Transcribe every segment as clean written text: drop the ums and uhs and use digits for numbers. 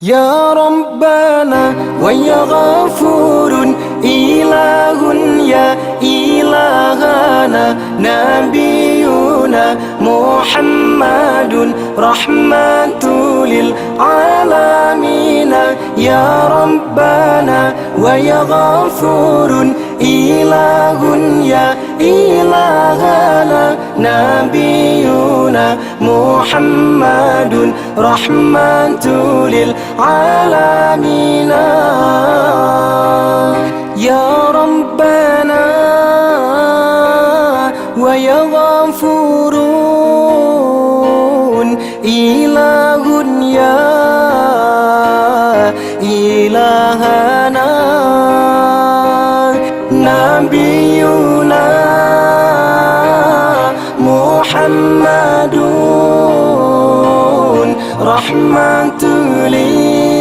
يا ربنا ويا غفور إله يا إلهنا نبينا محمد رحمة للعالمين. يا ربنا ويا غفور إله يا إلهنا نبينا محمد رحمة للعالمين. يا ربنا ويا غفور إله يا إلهنا نبينا محمد رحمة للعالمين.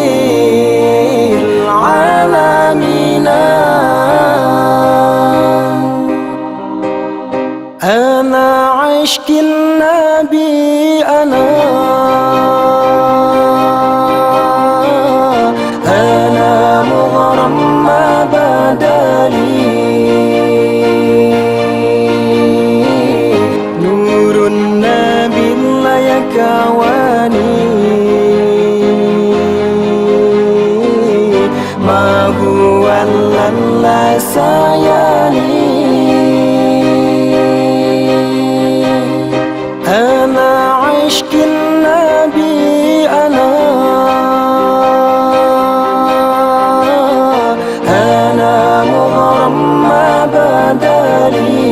أنا عشق النبي أنا مغرم ما بدلي نور النبي لا يكواني ما هو إلا سيالي. أنا عشق النبي أنا مغرم ما بدلي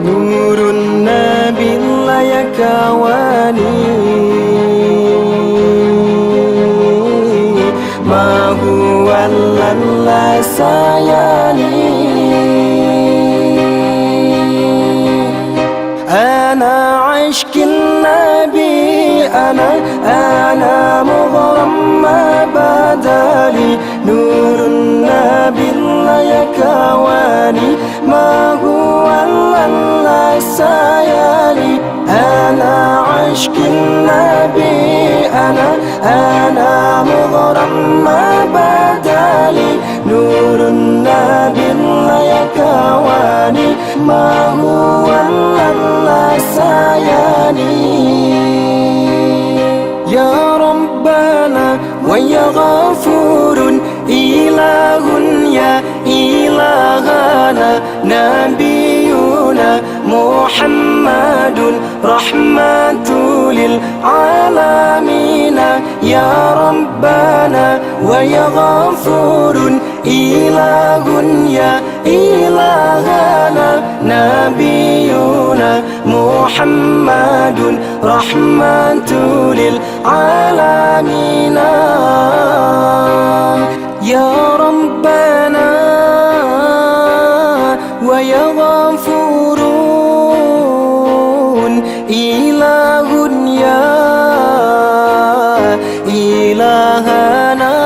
نور النبي لا يكواني ما هو إلا سيالي. أنا عشق النبي أنا مغرم ما بدلي نور النبي لا يكواني ما هو إلا سيالي. أنا عشق النبي أنا مغرم ما بدلي نور النبي لا يكواني ما هو إلا سيالي. يا ربنا ويا غفور إله يا إلهنا نبينا محمد رحمة للعالمين. يا ربنا ويا غفور إله يا إلهنا نبينا محمد رحمة للعالمين. يا ربنا ويا غفور إله يا إلهنا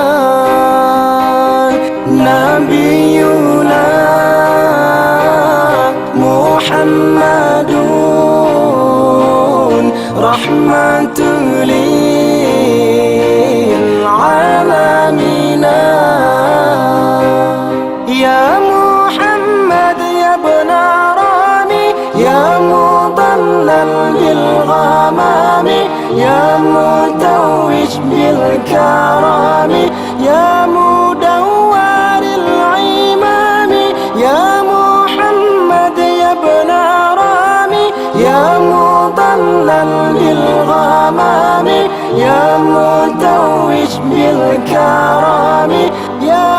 نبينا محمد رحمة للعالمين. يا محمد يا ابن رامي يا مضلل بالغمام يا متوج بالكرام يا مدور العمام يا محمد يا ابن رامي يا مضلل بالغمام يا متوج بالكرام يا